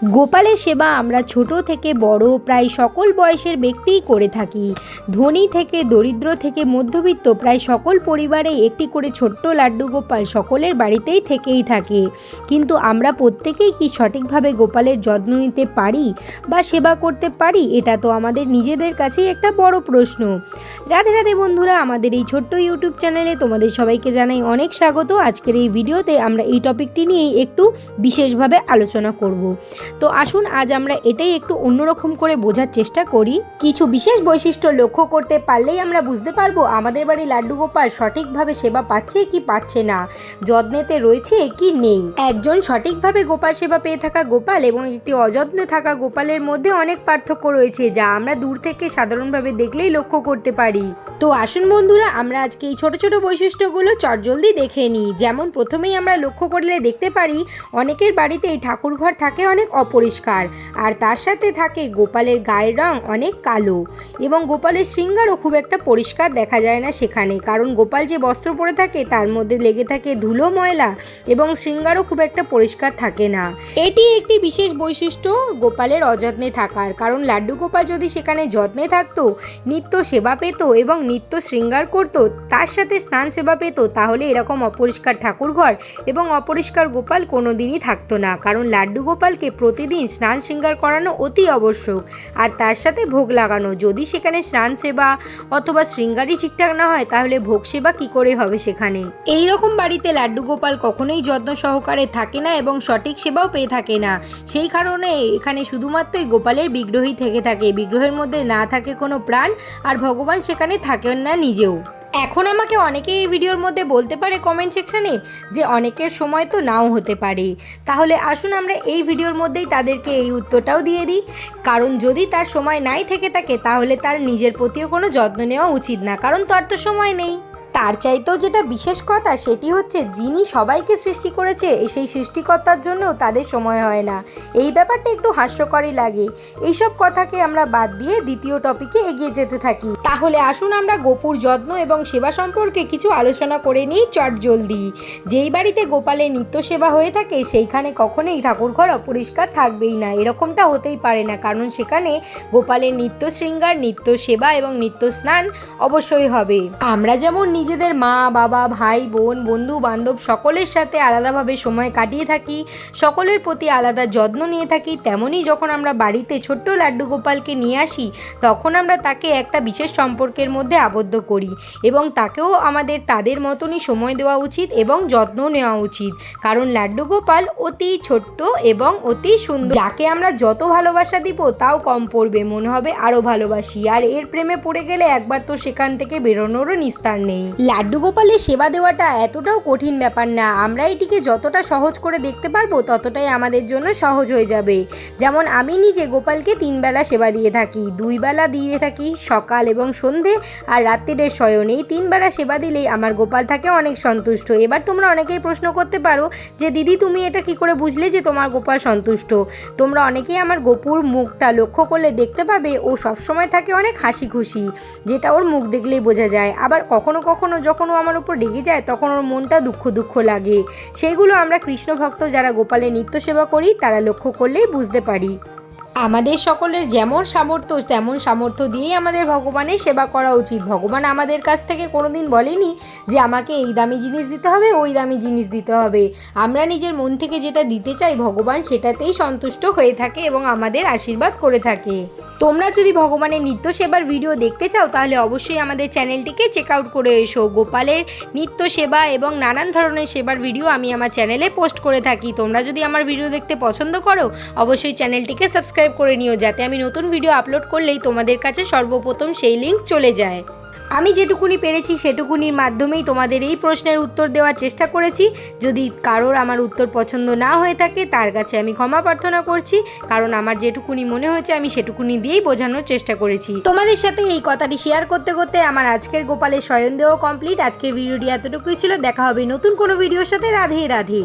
গোপালের সেবা আমরা ছোট থেকে বড় প্রায় সকল বয়সের ব্যক্তিই করে থাকি। ধনী থেকে দরিদ্র থেকে মধ্যবিত্ত প্রায় সকল পরিবারেই একটি করে ছোট্ট লাড্ডু গোপাল সকলের বাড়িতেই থেকেই থাকে। কিন্তু আমরা প্রত্যেকেই কি সঠিকভাবে গোপালের যত্ন নিতে পারি বা সেবা করতে পারি? এটা তো আমাদের নিজেদের কাছেই একটা বড় প্রশ্ন। রাধে রাধে বন্ধুরা, আমাদের এই ছোট্ট ইউটিউব চ্যানেলে তোমাদের সবাইকে জানাই অনেক স্বাগত। আজকের এই ভিডিওতে আমরা এই টপিকটি নিয়েই একটু বিশেষভাবে আলোচনা করব। তো আসুন আজ আমরা এটাই একটু অন্যরকম করে বোঝার চেষ্টা করি। কিছু বিশেষ বৈশিষ্ট্য লক্ষ্য করতে পারলেই আমরা বুঝতে পারবো আমাদের বাড়ি লাড্ডু গোপাল সঠিকভাবে সেবা পাচ্ছে কি পাচ্ছে না, যত্নেতে রয়েছে কি নেই। একজন সঠিকভাবে গোপাল সেবা পেয়ে থাকা গোপাল এবং একটি অযত্নে থাকা গোপালের মধ্যে অনেক পার্থক্য রয়েছে, যা আমরা দূর থেকে সাধারণভাবে দেখলেই লক্ষ্য করতে পারি। তো আসুন বন্ধুরা, আমরা আজকে এই ছোট ছোট বৈশিষ্ট্যগুলো চটজলদি দেখে নিই। যেমন প্রথমেই আমরা লক্ষ্য করলে দেখতে পারি অনেকের বাড়িতেই ঠাকুর ঘর থাকে অনেক অপরিষ্কার, আর তার সাথে থাকে গোপালের গায়ের রং অনেক কালো এবং গোপালের শৃঙ্গারও খুব একটা পরিষ্কার দেখা যায় না সেখানে, কারণ গোপাল যে বস্ত্র পরে থাকে তার মধ্যে লেগে থাকে ধুলো ময়লা এবং শৃঙ্গারও খুব একটা পরিষ্কার থাকে না। এটি একটি বিশেষ বৈশিষ্ট্য গোপালের অযত্নে থাকার, কারণ লাড্ডু গোপাল যদি সেখানে যত্নে থাকতো, নিত্য সেবা পেত এবং নিত্য শৃঙ্গার করত, তার সাথে স্নান সেবা পেত, তাহলে এরকম অপরিষ্কার ঠাকুরঘর এবং অপরিষ্কার গোপাল কোনোদিনই থাকতো না। কারণ লাড্ডু গোপালকে প্রতিদিন স্নান শৃঙ্গার করানো অতি আবশ্যক, আর তার সাথে ভোগ লাগানো। যদি সেখানে স্নান সেবা অথবা শৃঙ্গারই ঠিকঠাক না হয়, তাহলে ভোগ সেবা কি করে হবে সেখানে? এই রকম বাড়িতে লাড্ডু গোপাল কখনোই যত্ন সহকারে থাকে না এবং সঠিক সেবাও পেয়ে থাকে না। সেই কারণে এখানে শুধুমাত্রই গোপালের বিগ্রহই থেকে থাকে, বিগ্রহের মধ্যে না থাকে কোনো প্রাণ, আর ভগবান সেখানে থাকেন না নিজেও। এখন আমাকে অনেকে এই ভিডিওর মধ্যে বলতে পারে কমেন্ট সেকশানে যে অনেকের সময় তো নাও হতে পারে। তাহলে আসুন আমরা এই ভিডিওর মধ্যেই তাদেরকে এই উত্তরটাও দিয়ে দিই, কারণ যদি তার সময় নাই থেকে থাকে তাহলে তার নিজের প্রতিও কোনো যত্ন নেওয়া উচিত না, কারণ তার তো সময় নেই। তার চাইতেও যেটা বিশেষ কথা সেটি হচ্ছে, যিনি সবাইকে সৃষ্টি করেছে সেই সৃষ্টিকর্তার জন্যও তাদের সময় হয় না। এই ব্যাপারটা একটু হাস্যকরই লাগে। এইসব কথাকে আমরা বাদ দিয়ে দ্বিতীয় টপিকে এগিয়ে যেতে থাকি। তাহলে আসুন আমরা গোপুর যত্ন এবং সেবা সম্পর্কে কিছু আলোচনা করে নিই চটজলদি। যেই বাড়িতে গোপালের নিত্য সেবা হয়ে থাকে সেইখানে কখনোই ঠাকুরঘর অপরিষ্কার থাকবেই না, এরকমটা হতেই পারে না, কারণ সেখানে গোপালের নিত্য শৃঙ্গার, নিত্য সেবা এবং নিত্য স্নান অবশ্যই হবে। আমরা যেমন নিজেদের মা বাবা ভাই বোন বন্ধু বান্ধব সকলের সাথে আলাদাভাবে সময় কাটিয়ে থাকি, সকলের প্রতি আলাদা যত্ন নিয়ে থাকি, তেমনই যখন আমরা বাড়িতে ছোট্ট লাড্ডু গোপালকে নিয়ে আসি তখন আমরা তাকে একটা বিশেষ সম্পর্কের মধ্যে আবদ্ধ করি এবং তাকেও আমাদের তাদের মতনই সময় দেওয়া উচিত এবং যত্ন নেওয়া উচিত। কারণ লাড্ডু গোপাল অতি ছোট্ট এবং অতি সুন্দর, যাকে আমরা যত ভালোবাসা দিব তাও কম পড়বে, মনে হবে আরও ভালোবাসি, আর এর প্রেমে পড়ে গেলে একবার তো সেখান থেকে বেরোনোরও নিস্তার নেই। লাড্ডু গোপালের সেবা দেওয়াটা এতটাও কঠিন ব্যাপার না, আমরা এটিকে যতটা সহজ করে দেখতে পারবো ততটাই আমাদের জন্য সহজ হয়ে যাবে। যেমন আমি নিজে গোপালকে 3 বেলা সেবা দিয়ে থাকি, 2 বেলা দিয়ে থাকি সকাল এবং সন্ধে, আর রাত্রিরের শয়ন। এই 3 বেলা সেবা দিলেই আমার গোপাল থাকে অনেক সন্তুষ্ট। এবার তোমরা অনেকেই প্রশ্ন করতে পারো যে দিদি তুমি এটা কি করে বুঝলে যে তোমার গোপাল সন্তুষ্ট? তোমরা অনেকেই আমার গোপুর মুখটা লক্ষ্য করলে দেখতে পাবে ও সবসময় থাকে অনেক হাসি খুশি, যেটা ওর মুখ দেখলেই বোঝা যায়। আবার কখনো কখনো যখন ও আমার উপর রেগে যায় তখন ওর মনটা দুঃখ দুঃখ লাগে। সেইগুলো আমরা কৃষ্ণ ভক্ত যারা গোপালের নিত্য সেবা করি তারা লক্ষ্য করলেই বুঝতে পারি। আমাদের সকলের যেমন সামর্থ্য তেমন সামর্থ্য দিয়েই আমাদের ভগবানের সেবা করা উচিত। ভগবান আমাদের কাছ থেকে কোনোদিন বলেনি যে আমাকে এই দামি জিনিস দিতে হবে, ওই দামি জিনিস দিতে হবে। আমরা নিজের মন থেকে যেটা দিতে চাই ভগবান সেটাতেই সন্তুষ্ট হয়ে থাকে এবং আমাদের আশীর্বাদ করে থাকে। তোমরা যদি ভগবানের নিত্য সেবার ভিডিও দেখতে চাও তাহলে অবশ্যই আমাদের চ্যানেলটিকে চেক আউট করে এসো। গোপালের নিত্য সেবা এবং নানান ধরনের সেবার ভিডিও আমি আমার চ্যানেলে পোস্ট করে থাকি। তোমরা যদি আমার ভিডিও দেখতে পছন্দ করো অবশ্যই চ্যানেলটিকে সাবস্ক্রাইব করে নিও, যাতে আমি নতুন ভিডিও আপলোড করলেই তোমাদের কাছে সর্বপ্রথম সেই লিঙ্ক চলে যায়। আমি যেটুকুনি পেরেছি সেটুকুনির মাধ্যমেই তোমাদের এই প্রশ্নের উত্তর দেওয়ার চেষ্টা করেছি। যদি কারোর আমার উত্তর পছন্দ না হয়ে থাকে তার কাছে আমি ক্ষমা প্রার্থনা করছি, কারণ আমার যেটুকুনি মনে হয়েছে আমি সেটুকুনি দিয়েই বোঝানোর চেষ্টা করেছি। তোমাদের সাথে এই কথাটি শেয়ার করতে করতে আমার আজকের গোপালের শয়ন দেওয়া কমপ্লিট। আজকের ভিডিওটি এতটুকুই ছিল, দেখা হবে নতুন কোনো ভিডিওর সাথে। রাধে রাধে।